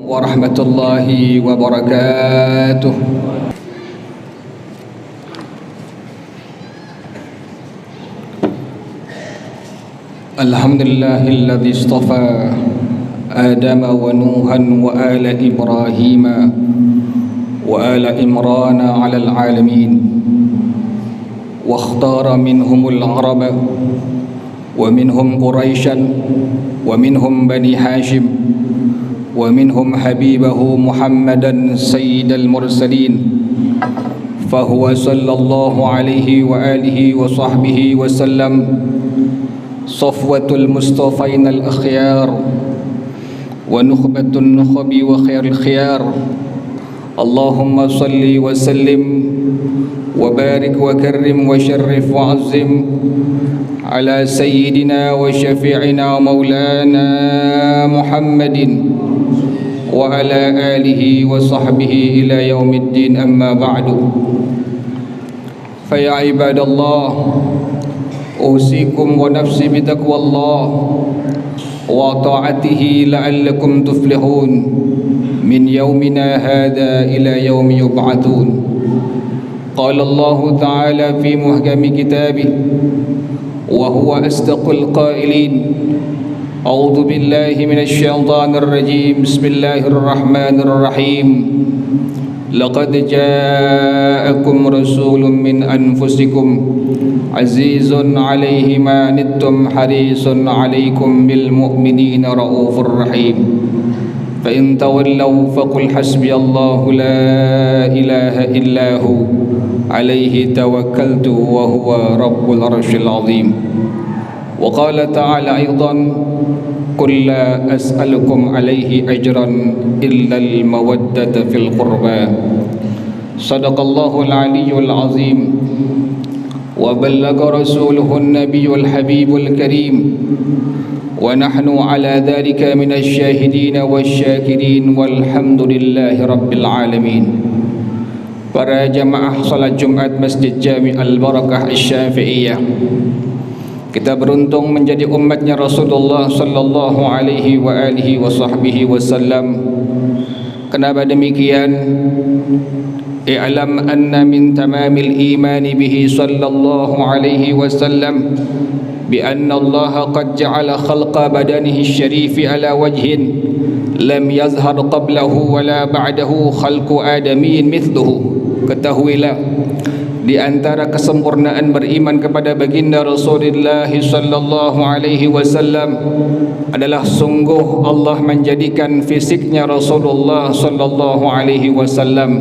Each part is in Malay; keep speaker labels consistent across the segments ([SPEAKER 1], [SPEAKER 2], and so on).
[SPEAKER 1] warahmatullahi wabarakatuh. Alhamdulillahilladzi istafa Adam wa Nuhan wa ala Ibrahim wa ala Imran ala al-alamin wa ikhtara minhumul Arab wa minhum Quraisyan wa minhum Bani Hashim wa minhum habibahu Muhammadan sayyidal mursalin fahuwa sallallahu alaihi wa alihi wa sahbihi wa sallam صفوة المصطفين الأخيار ونخبة النخب وخير الخيار اللهم صل وسلم وبارك وكرم وشرف وعظم على سيدنا وشفيعنا مولانا محمد وعلى آله وصحبه إلى يوم الدين أما بعد فيا عباد الله أوصيكم ونفسي بتقوى الله وطاعته لعلكم تفلحون من يومنا هذا إلى يوم يبعثون قال الله تعالى في محكم كتابه وهو أصدق القائلين أعوذ بالله من الشيطان الرجيم بسم الله الرحمن الرحيم لقد جاءكم رسول من أنفسكم عزيز عليه ما عنتم حريص عليكم بالمؤمنين رؤوف رحيم فإن تولوا فقل حسبي الله لا إله إلا هو عليه توكلت وهو رب العرش العظيم وقال تعالى أيضا قل لا أسألكم عليه أجرا إلا المودة في القربى صدق الله العلي العظيم وبلغ رسوله النبي الحبيب الكريم ونحن على ذلك من الشاهدين والشاكرين والحمد لله رب العالمين. Para jamaah salat Jumat Masjid Jami' Al-Barakah Asy-Syafi'iyah, kita beruntung menjadi umatnya Rasulullah sallallahu alaihi wa alihi wa sahbihi wasallam. Kenapa demikian? I'lam anna min tamamil iman bihi sallallahu alaihi wasallam bi anna Allah qad ja'ala khalqa badanihi syarifi ala wajhin lam yazhar qablahu wala ba'dahu khalqu adamiyyin mithluhu. Ketahuilah, di antara kesempurnaan beriman kepada baginda Rasulullah sallallahu alaihi wasallam adalah sungguh Allah menjadikan fisiknya Rasulullah sallallahu alaihi wasallam,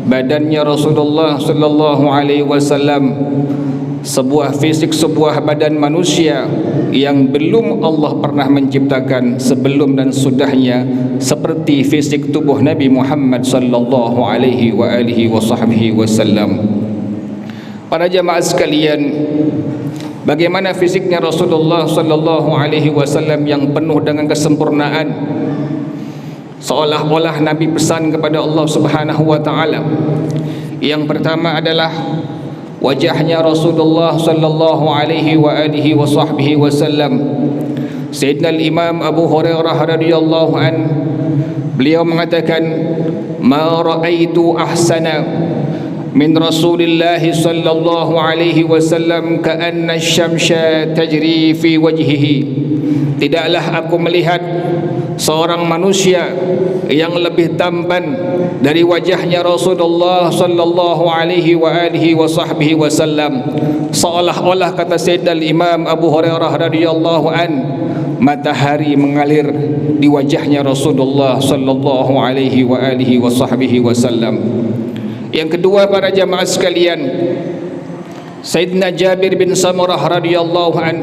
[SPEAKER 1] badannya Rasulullah sallallahu alaihi wasallam, sebuah fisik, sebuah badan manusia yang belum Allah pernah menciptakan sebelum dan sudahnya, seperti fisik tubuh Nabi Muhammad sallallahu alaihi wa alihi wasallam. Para jamaah sekalian, bagaimana fisiknya Rasulullah sallallahu alaihi wasallam yang penuh dengan kesempurnaan, seolah-olah Nabi pesan kepada Allah Subhanahu wa taala. Yang pertama adalah wajahnya Rasulullah sallallahu alaihi wa alihi wasallam. Sayyidina Imam Abu Hurairah radhiyallahu an, beliau mengatakan, ma ra'aitu ahsana min Rasulillah sallallahu alaihi wasallam ka'anna asy-syamsa tajri fi wajhihi. Tidaklah aku melihat seorang manusia yang lebih tampan dari wajahnya Rasulullah sallallahu alaihi wa alihi wasallam, seolah-olah, kata Sayyidina Imam Abu Hurairah radhiyallahu an, matahari mengalir di wajahnya Rasulullah sallallahu alaihi wa alihi wasallam. Yang kedua, para jamaah sekalian, Sayyidina Jabir bin Samurah radhiyallahu an,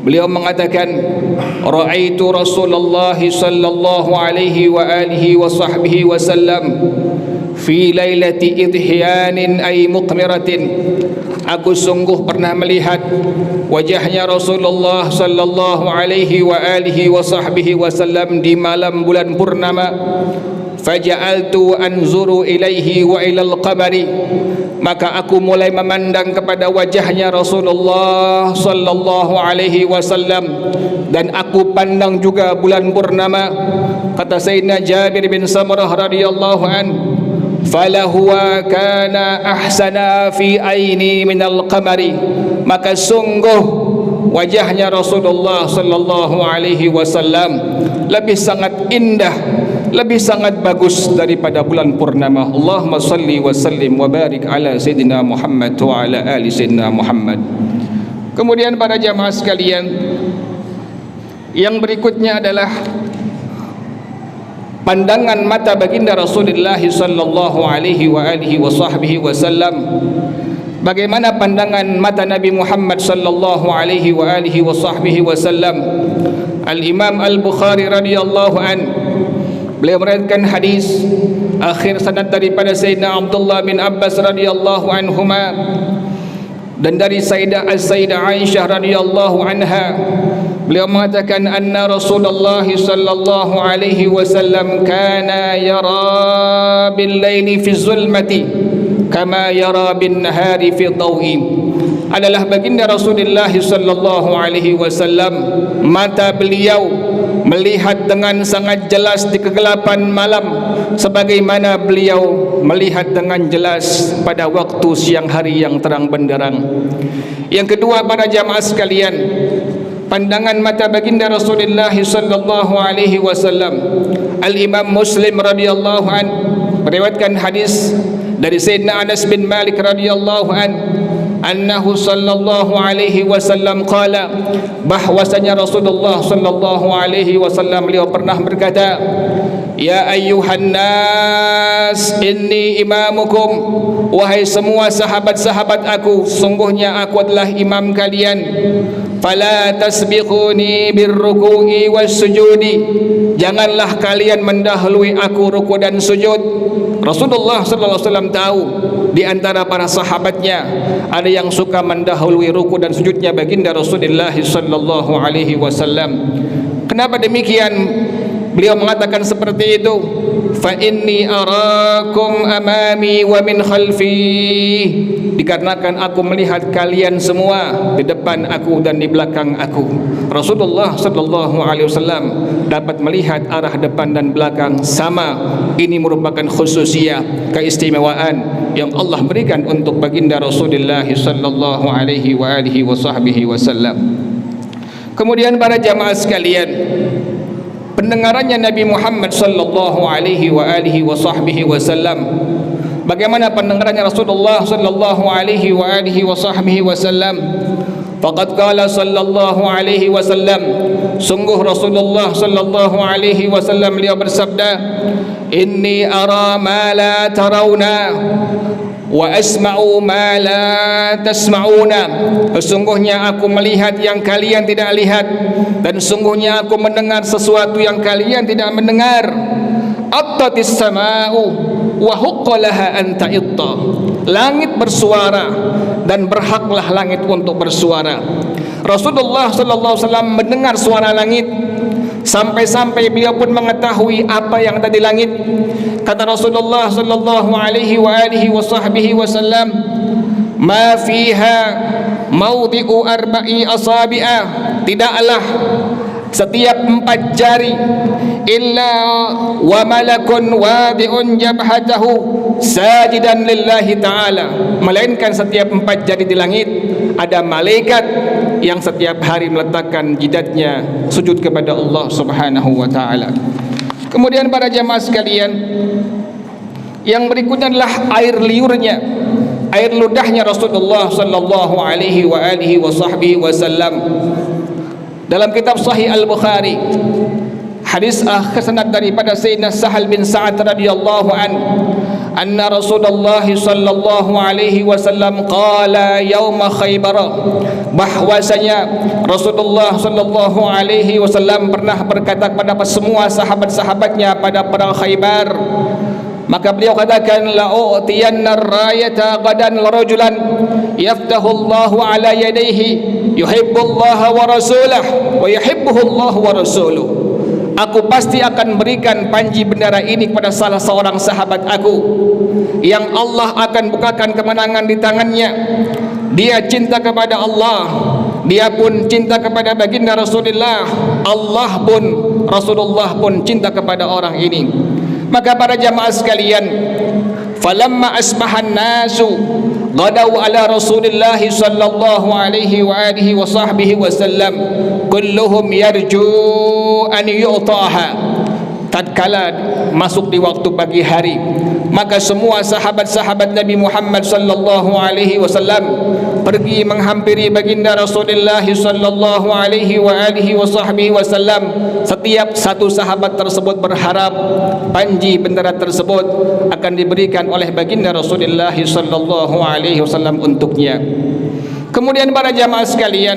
[SPEAKER 1] beliau mengatakan, ra'aitu Rasulullah sallallahu alaihi wa alihi wasallam fi lailati idhyanin ay muqmiratin, aku sungguh pernah melihat wajahnya Rasulullah sallallahu alaihi wa alihi wa sahbihi wasallam di malam bulan purnama. Faja'altu anzuru ilaihi wa ilal qamari, maka aku mulai memandang kepada wajahnya Rasulullah sallallahu alaihi wasallam, dan aku pandang juga bulan purnama. Kata Sayyidina Jabir bin Samurah radhiyallahu an, falahuwa kana ahsana fi aini minal qamari, maka sungguh wajahnya Rasulullah sallallahu alaihi wasallam lebih sangat indah, lebih sangat bagus daripada bulan purnama. Allahumma salli wa sallim wa barik ala Sayyidina Muhammad wa ala ali Sayyidina Muhammad. Kemudian para jamaah sekalian, yang berikutnya adalah pandangan mata baginda Rasulullah sallallahu alaihi wa alihi wa sahbihi wasallam. Bagaimana pandangan mata Nabi Muhammad sallallahu alaihi wa alihi wa sahbihi wasallam? Al-Imam Al-Bukhari radhiyallahu an, beliau meriwayatkan hadis akhir sanad daripada Sayyidina Abdullah bin Abbas radhiyallahu anhuma, dan dari Sayyidah Aisyah radhiyallahu anha, beliau mengatakan anna Rasulullah sallallahu alaihi wasallam kana yara bil laili fi zulmati kama yara bin nahari fi dhawi. Adalah baginda Rasulullah sallallahu alaihi wasallam, mata beliau melihat dengan sangat jelas di kegelapan malam sebagaimana beliau melihat dengan jelas pada waktu siang hari yang terang benderang. Yang kedua para jamaah sekalian, pandangan mata baginda Rasulullah sallallahu alaihi wasallam. Al-Imam Muslim radhiyallahu an meriwayatkan hadis dari Sayyidina Anas bin Malik radhiyallahu an, annahu sallallahu alaihi wasallam qala, bahwasanya Rasulullah sallallahu alaihi wasallam beliau pernah berkata, ya ayyuhan nas inni imamukum, wahai semua sahabat-sahabat aku, sungguhnya aku adalah imam kalian. Fala tasbiquni birruku'i wassujudi, janganlah kalian mendahului aku ruku dan sujud. Rasulullah sallallahu alaihi wasallam tahu di antara para sahabatnya ada yang suka mendahului ruku dan sujudnya baginda Rasulullah sallallahu alaihi wasallam. Kenapa demikian? Beliau mengatakan seperti itu, fa inni arakum amami wa min khalfi, dikarenakan aku melihat kalian semua di depan aku dan di belakang aku. Rasulullah sallallahu alaihi wasallam dapat melihat arah depan dan belakang sama. Ini merupakan khususiyah, keistimewaan yang Allah berikan untuk baginda Rasulullah sallallahu alaihi wa alihi wasallam. Kemudian para jamaah sekalian, pendengarannya Nabi Muhammad sallallahu alaihi wa alihi wasallam. Bagaimana pendengarannya Rasulullah sallallahu alaihi wa alihi wasallam? Faqad qala sallallahu alaihi wasallam, sungguh Rasulullah sallallahu alaihi wasallam beliau bersabda, inni ara ma la tarawna wa asma'u ma la tasma'una, sesungguhnya aku melihat yang kalian tidak lihat, dan sungguhnya aku mendengar sesuatu yang kalian tidak mendengar. Attatis sama'u wa huqqalaha an ta'itta, langit bersuara dan berhaklah langit untuk bersuara. Rasulullah sallallahu alaihi wasallam mendengar suara langit sampai-sampai beliau pun mengetahui apa yang ada di langit. Kata Rasulullah sallallahu alaihi wa alihi wasallam, ma fiha mawdi'u arba'i asabi'a, tidaklah setiap 4 jari illa wa malakun wadi'un jabhatahu sajidan lillahi ta'ala, melainkan setiap 4 jari di langit ada malaikat yang setiap hari meletakkan jidatnya sujud kepada Allah subhanahu wa ta'ala. Kemudian para jamaah sekalian, yang berikutnya adalah air liurnya, air ludahnya Rasulullah sallallahu alaihi wa alihi wasallam. Dalam kitab Sahih Al-Bukhari, hadis akhir sanad daripada Sayyidina Sahal bin Sa'ad radhiyallahu an, anna Rasulullah sallallahu alaihi wasallam qala yauma Khaybar, bahwasanya Rasulullah sallallahu alaihi wasallam pernah berkata kepada semua sahabat-sahabatnya pada perang Khaybar, Maka beliau katakan, la u'tiyanna ar-rayata qadan larajulan yaftahu Allahu ala yadayhi yuhibbullaha wa rasulahu wa yuhibbuhu Allahu wa rasuluhu. Aku pasti akan berikan panji bendera ini kepada salah seorang sahabat aku yang Allah akan bukakan kemenangan di tangannya. Dia cinta kepada Allah, dia pun cinta kepada baginda Rasulullah, Allah pun, Rasulullah pun cinta kepada orang ini. Maka para jamaah sekalian, falamma asbahan nasu ghadaw ala Rasulillah sallallahu alaihi wa alihi wa sahbihi wasallam kulluhum yarju an yu'taha. Tatkala masuk di waktu pagi hari, maka semua sahabat-sahabat Nabi Muhammad sallallahu alaihi wasallam pergi menghampiri baginda Rasulullah sallallahu alaihi wa alihi wasallam. Setiap satu sahabat tersebut berharap panji bendera tersebut akan diberikan oleh baginda Rasulullah sallallahu alaihi wasallam untuknya. Kemudian para jamaah sekalian,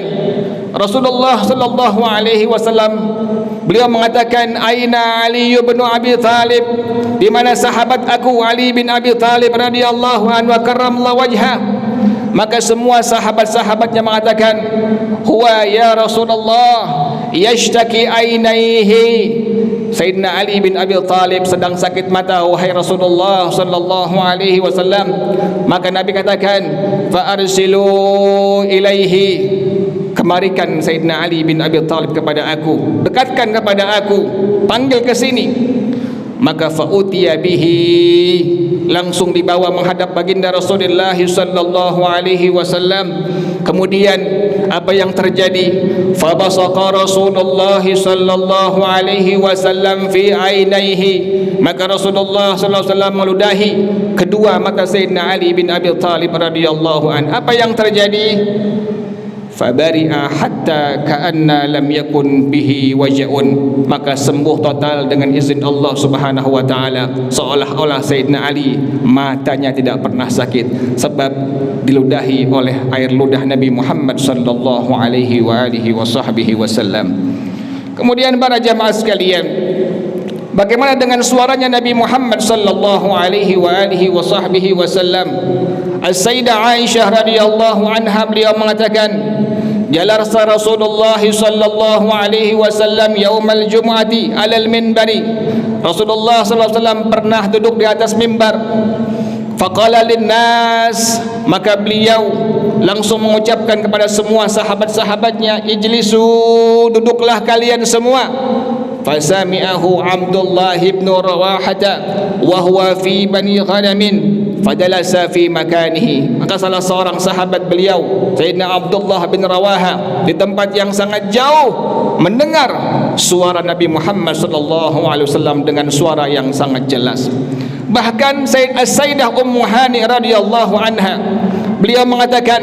[SPEAKER 1] Rasulullah sallallahu alaihi wasallam beliau mengatakan, aina Ali bin Abi Thalib, di mana sahabat aku Ali bin Abi Thalib radhiyallahu anhu wa karramallahu wajhah. Maka semua sahabat-sahabatnya mengatakan, huwa ya Rasulullah yashtaki ainaihi. Sayyidina Ali bin Abi Thalib sedang sakit mata, wahai Rasulullah sallallahu alaihi wasallam. Maka Nabi katakan, fa arsilu ilaihi, kemarikan Sayyidina Ali bin Abi Thalib kepada aku, dekatkan kepada aku, panggil ke sini. Maka fa'utiya bihi, langsung dibawa menghadap baginda Rasulullah sallallahu alaihi wasallam. Kemudian apa yang terjadi? Fabasaqa Rasulullah sallallahu alaihi wasallam fi ainaihi, maka Rasulullah sallallahu alaihi wasallam meludahi kedua mata Sayyidina Ali bin Abi Thalib radhiyallahu an. Apa yang terjadi? Fabari'a hatta ka'anna lam yakun bihi waja'un, maka sembuh total dengan izin Allah Subhanahu wa taala, seolah-olah Sayyidina Ali matanya tidak pernah sakit sebab diludahi oleh air ludah Nabi Muhammad sallallahu alaihi wa alihi wasallam. Kemudian para jamaah sekalian, bagaimana dengan suaranya Nabi Muhammad sallallahu alaihi wa alihi wasallam? As-Sayyidah Aisyah radhiyallahu anha beliau mengatakan, jalasa Rasulullah sallallahu alaihi wasallam yaumal jumu'ati 'alal minbari. Rasulullah sallallahu alaihi wasallam pernah duduk di atas mimbar. Faqala linnas, maka beliau langsung mengucapkan kepada semua sahabat-sahabatnya, ijlisu, duduklah kalian semua. Fasami'ahu Abdullah bin Rawahata wa huwa fi bani ghanamin fadalasa fi makanihi. Maka salah seorang sahabat beliau, Sayyidina Abdullah bin Rawaha, di tempat yang sangat jauh mendengar suara Nabi Muhammad sallallahu alaihi wasallam dengan suara yang sangat jelas. Bahkan Sayyidah Ummu Hani radhiyallahu anha beliau mengatakan,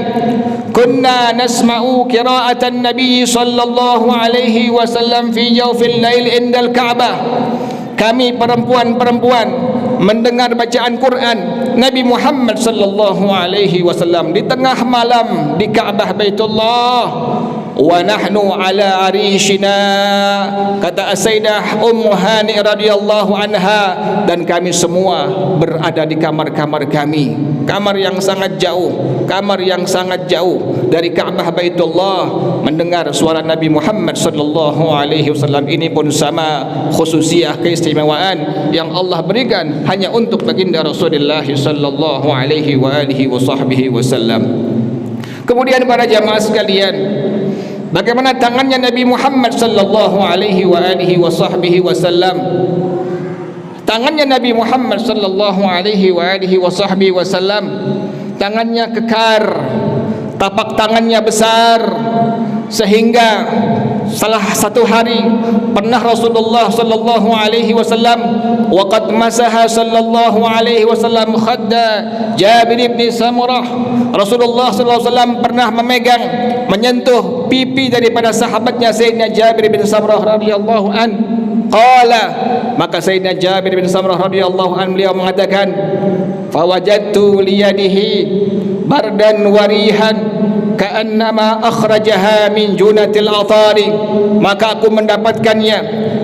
[SPEAKER 1] kunna nasma'u qira'atan Nabi sallallahu alaihi wasallam fi jawfil lail indal Ka'bah. Kami perempuan-perempuan mendengar bacaan Quran Nabi Muhammad sallallahu alaihi wasallam di tengah malam di Ka'bah Baitullah. Wa nahnu ala arishina, kata Sayyidah Ummu Hani radhiyallahu anha, dan kami semua berada di kamar-kamar kami, kamar yang sangat jauh, kamar yang sangat jauh dari Ka'bah Baitullah, mendengar suara Nabi Muhammad sallallahu alaihi wasallam. Ini pun sama khususiyah, keistimewaan yang Allah berikan hanya untuk baginda Rasulullah sallallahu alaihi wa alihi wasallam. Kemudian para jamaah sekalian, bagaimana tangannya Nabi Muhammad sallallahu alaihi wa alihi wasallam? Tangannya Nabi Muhammad sallallahu alaihi wa alihi wasallam, tangannya kekar, tapak tangannya besar, sehingga salah satu hari pernah Rasulullah sallallahu alaihi wasallam waqad masaha sallallahu alaihi wasallam khadda Jabir bin Samurah. Rasulullah sallallahu alaihi wasallam pernah memegang, menyentuh pipi daripada sahabatnya Sayyidina Jabir bin Samurah radhiyallahu an. Qala, maka Sayyidina Jabir bin Samurah radhiyallahu an beliau mengatakan, fawajadtu liyadihi bardan warihan ka'annama akhrajaha min junatil athari, maka aku mendapatkannya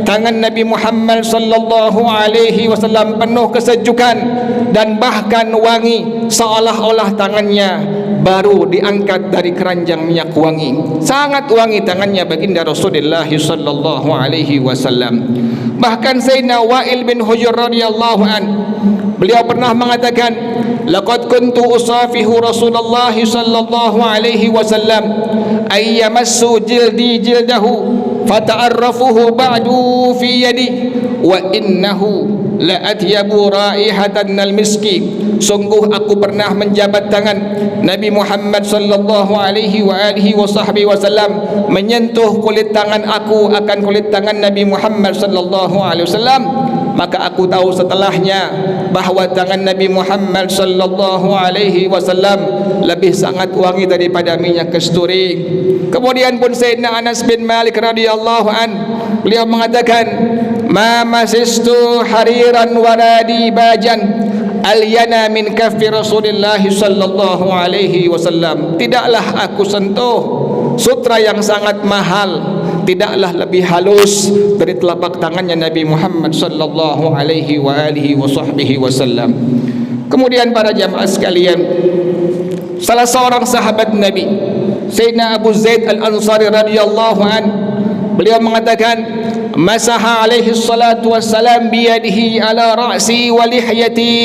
[SPEAKER 1] tangan Nabi Muhammad sallallahu alaihi wasallam penuh kesejukan dan bahkan wangi, seolah-olah tangannya baru diangkat dari keranjang minyak wangi. Sangat wangi tangannya baginda Rasulullah sallallahu alaihi wasallam. Bahkan Sayyidina Wa'il bin Hujr radhiyallahu an, beliau pernah mengatakan, laqad kuntu usafihu Rasulullah sallallahu alaihi wasallam ay yamassu jildi jildahu fata'arrafuhu ba'du fi yadi wa innahu la atyabu raihatan al-miski. Sungguh aku pernah menjabat tangan Nabi Muhammad sallallahu alaihi wa alihi wasallam, menyentuh kulit tangan aku akan kulit tangan Nabi Muhammad sallallahu alaihi wasallam, maka aku tahu setelahnya bahawa tangan Nabi Muhammad sallallahu alaihi wasallam lebih sangat wangi daripada minyak kasturi. Kemudian pun Sayyidina Anas bin Malik radhiyallahu an, beliau mengatakan, ma masistu hariran waradi bajan alyana min kaffi Rasulillah sallallahu alaihi wasallam. Tidaklah aku sentuh sutra yang sangat mahal, tidaklah lebih halus dari telapak tangannya Nabi Muhammad sallallahu alaihi wa alihi wasallam. Kemudian para jamaah sekalian, salah seorang sahabat Nabi, Sayyidina Abu Zaid Al-Ansari radhiyallahu an, beliau mengatakan, masaha alaihi salatu wassalam biyadihi ala ra'si wa lihyati.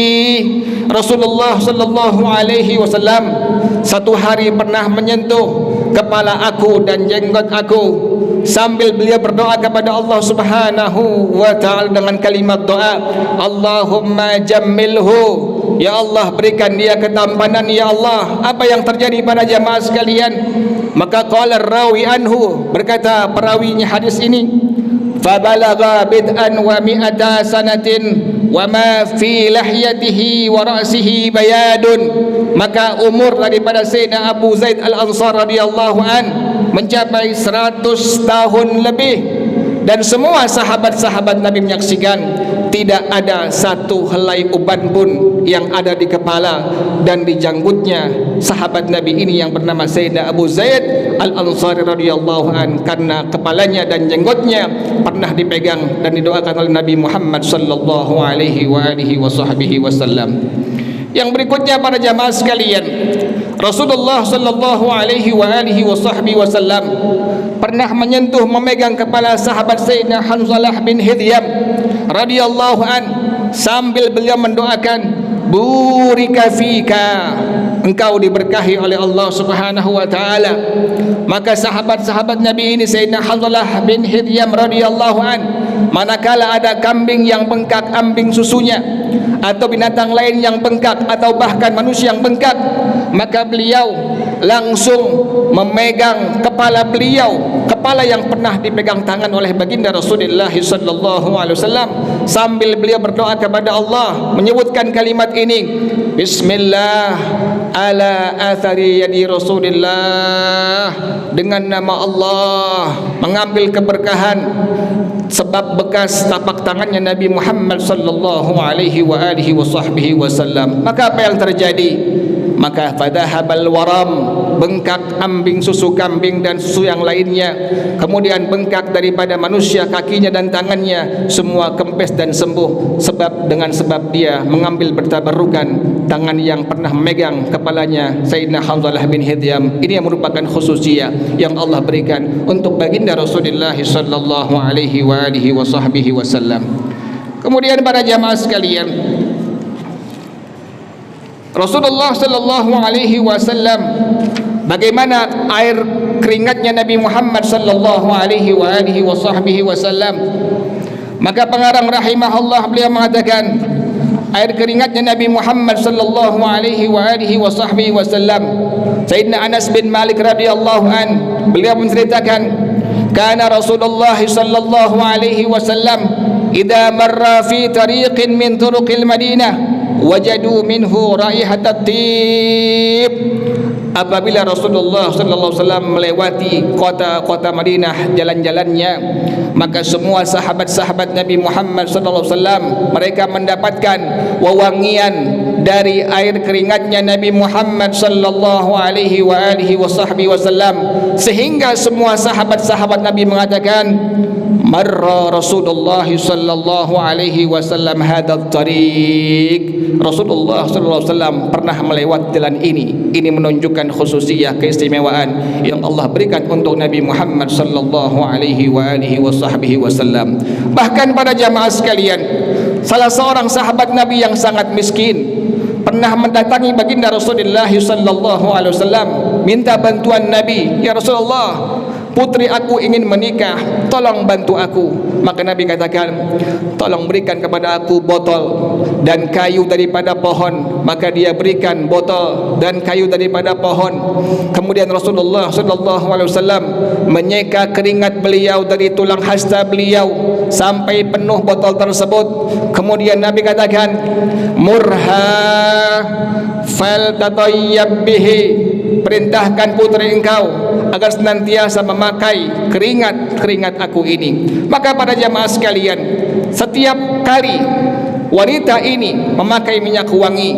[SPEAKER 1] Rasulullah sallallahu alaihi wasallam satu hari pernah menyentuh kepala aku dan jenggot aku sambil beliau berdoa kepada Allah Subhanahu wa taala dengan kalimat doa, Allahumma jammilhu, ya Allah berikan dia ketampanan ya Allah. Apa yang terjadi pada jamaah sekalian? Maka qala rawi anhu, berkata perawinya hadis ini, fabalagha bid'an wa mi'ata sanatin wa ma fi lahyatihi wa ra'sihi bayadun. Maka umur daripada Sayyidina Abu Zaid Al-Ansar radhiyallahu an mencapai 100 tahun lebih, dan semua sahabat-sahabat Nabi menyaksikan tidak ada satu helai uban pun yang ada di kepala dan di janggutnya sahabat Nabi ini yang bernama Sayyidina Abu Zaid Al-Ansari radhiyallahu an, karena kepalanya dan jenggotnya pernah dipegang dan didoakan oleh Nabi Muhammad sallallahu alaihi wa alihi wasallam. Yang berikutnya para jamaah sekalian, Rasulullah sallallahu alaihi wa alihi wasallam pernah menyentuh memegang kepala sahabat Sayyidina Hanzalah bin Hidhyam radhiyallahu an sambil beliau mendoakan, burika fika, engkau diberkahi oleh Allah Subhanahu wa taala. Maka sahabat-sahabat Nabi ini, Sayyidina Hanzalah bin Hidhyam radhiyallahu an, manakala ada kambing yang bengkak ambing susunya atau binatang lain yang bengkak atau bahkan manusia yang bengkak, maka beliau langsung memegang kepala beliau, kepala yang pernah dipegang tangan oleh baginda Rasulullah sallallahu alaihi wasallam, sambil beliau berdoa kepada Allah menyebutkan kalimat ini, bismillah ala athari yadi Rasulillah, dengan nama Allah mengambil keberkahan sebab bekas tapak tangannya Nabi Muhammad sallallahu alaihi wa alihi wasallam. Maka apa yang terjadi? Maka fadahabal waram, bengkak ambing susu kambing dan susu yang lainnya, kemudian bengkak daripada manusia kakinya dan tangannya, semua kempes dan sembuh dengan sebab dia mengambil bertabarukan tangan yang pernah memegang kepalanya Sayyidina Hanzalah bin Hidhyam. Ini yang merupakan khususiyah yang Allah berikan untuk baginda Rasulullah sallallahu alaihi wa alihi wasallam. Kemudian para jamaah sekalian, Rasulullah sallallahu alaihi wasallam, bagaimana air keringatnya Nabi Muhammad sallallahu alaihi wa alihi wasallam. Maka pengarang rahimahullah beliau mengatakan, air keringatnya Nabi Muhammad sallallahu alaihi wa alihi wasallam. Sayyidina Anas bin Malik radhiyallahu an, beliau menceritakan, kana Rasulullah sallallahu alaihi wasallam idza marra fi tariqin min turuqil Madinah wajadu minhu raihatat tib. Apabila Rasulullah sallallahu alaihi wasallam melewati kota-kota Madinah, jalan-jalannya, maka semua sahabat-sahabat Nabi Muhammad sallallahu alaihi wasallam mereka mendapatkan wewangian dari air keringatnya Nabi Muhammad sallallahu alaihi wasallam, sehingga semua sahabat-sahabat Nabi mengatakan, marra Rasulullah sallallahu alaihi wasallam hadzal tariq. Rasulullah sallallahu alaihi wasallam pernah melewati jalan ini. Ini menunjukkan khususiyah, keistimewaan yang Allah berikan untuk Nabi Muhammad sallallahu alaihi wasallam. Bahkan pada jamaah sekalian, salah seorang sahabat Nabi yang sangat miskin pernah mendatangi baginda Rasulullah sallallahu alaihi wasallam, minta bantuan Nabi, ya Rasulullah, putri aku ingin menikah, tolong bantu aku. Maka Nabi katakan, tolong berikan kepada aku botol dan kayu daripada pohon. Maka dia berikan botol dan kayu daripada pohon. Kemudian Rasulullah sallallahu alaihi wasallam menyeka keringat beliau dari tulang hasta beliau sampai penuh botol tersebut. Kemudian Nabi katakan, murha faltatayyab bihi, perintahkan putri engkau agar senantiasa memakai keringat aku ini. Maka para jamaah sekalian, setiap kali wanita ini memakai minyak wangi,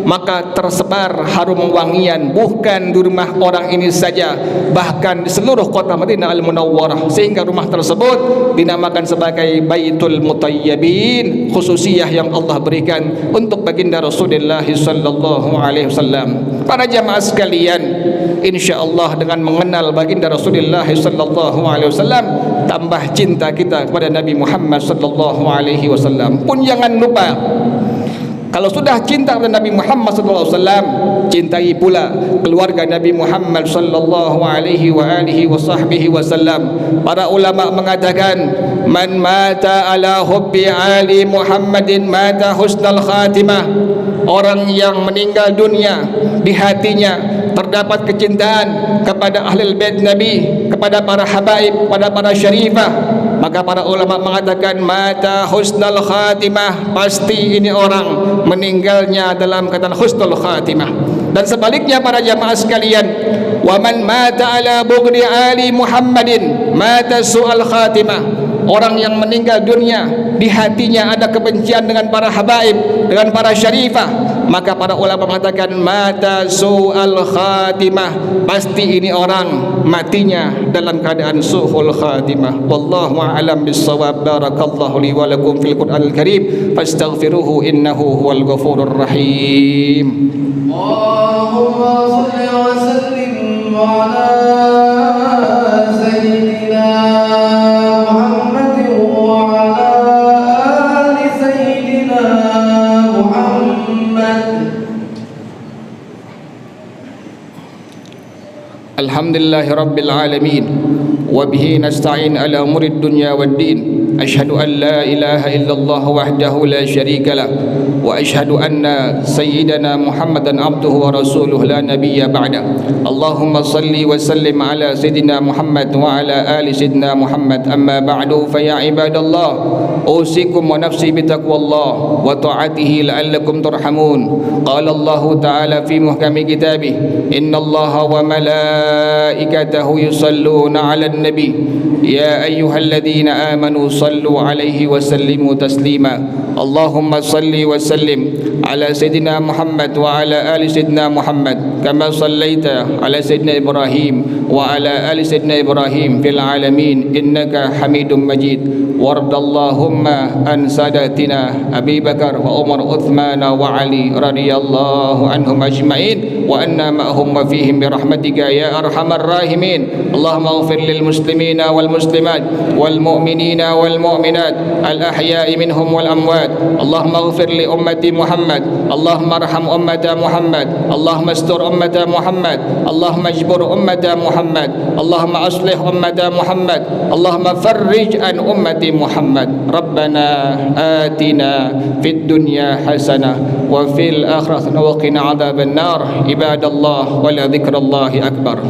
[SPEAKER 1] maka tersebar harum wangian bukan di rumah orang ini saja, bahkan di seluruh kota Madinah Al-Munawwarah, sehingga rumah tersebut dinamakan sebagai Baitul Mutayyibin, khususiyah yang Allah berikan untuk baginda Rasulullah sallallahu alaihi wasallam. Para jamaah sekalian, insyaallah dengan mengenal baginda Rasulullah sallallahu alaihi wasallam, tambah cinta kita kepada Nabi Muhammad sallallahu alaihi wasallam. Pun jangan lupa, kalau sudah cinta kepada Nabi Muhammad sallallahu alaihi wasallam, cintai pula keluarga Nabi Muhammad sallallahu alaihi wasallam. Para ulama mengatakan, man mata ala hubbi ali Muhammadin mata husnal khatimah. Orang yang meninggal dunia di hatinya terdapat kecintaan kepada ahlul bait Nabi, kepada para habaib, kepada para syarifah, maka para ulama mengatakan mata husnul khatimah, pasti ini orang meninggalnya dalam keadaan husnul khatimah. Dan sebaliknya para jamaah sekalian, wa man mata ala bughdi ali Muhammadin mata su'al khatimah. Orang yang meninggal dunia di hatinya ada kebencian dengan para habaib, dengan para syarifah, maka para ulama mengatakan mata su'al khatimah, pasti ini orang matinya dalam keadaan su'ul khatimah. Wallahu a'lam bis-shawab. Barakallahu li wa lakum fil Qur'anil Karim, fastaghfiruhu innahu huwal ghafurur rahim.
[SPEAKER 2] Allahumma shalli wa sallim ala sayyidina Muhammadin wa ala ali sayyidina Muhammad.
[SPEAKER 1] Alhamdulillahi rabbil alamin, wa bihi nasta'in ala umurid dunya waddin. Asyhadu an la ilaha illallah wahdahu la syarika lah, wa asyhadu anna sayyidana Muhammadan abduhu wa rasuluhu la nabiyya ba'da. Allahumma salli wa sallim ala sayyidina Muhammad wa ala ali sayyidina Muhammad. Amma ba'du, fa ya ibadallah, usikum wa nafsi bitaqwallah wa ta'atihi la'allakum turhamun. Qala Allah ta'ala fi muhkami kitabih, innallaha wa malaikatahu yusalluna 'alan nabi ya ayyuhalladzina amanu sallu 'alaihi wa sallimu taslima. Allahumma salli wa sallim ala sayyidina Muhammad wa ala ali sayyidina Muhammad kama sallaita ala sayyidina Ibrahim wa ala ali sayyidina Ibrahim fil alamin innaka Hamidum Majid. Wardallahumma an sadatina Abi Bakar wa Umar Uthman wa Ali radhiyallahu anhum ajma'in wa anna ma'hum wa fihim birahmatika ya arhamar rahimin. Allahumma ighfir lil muslimina wal muslimat wal mu'minina wal mu'minat al ahya'i minhum wal amwat. Allahumma ighfir li ummati Muhammad, Allahumma arham ummata Muhammad, Allahumma astur ummata Muhammad, Allahumma ajbur ummata Muhammad, Allahumma aslih ummata Muhammad, Allahumma farrij an ummati Muhammad. Rabbana atina fid dunya hasanah wa fil akhirati wa qina adzaban nar. Ibadallah wa la dzikrallahi akbar.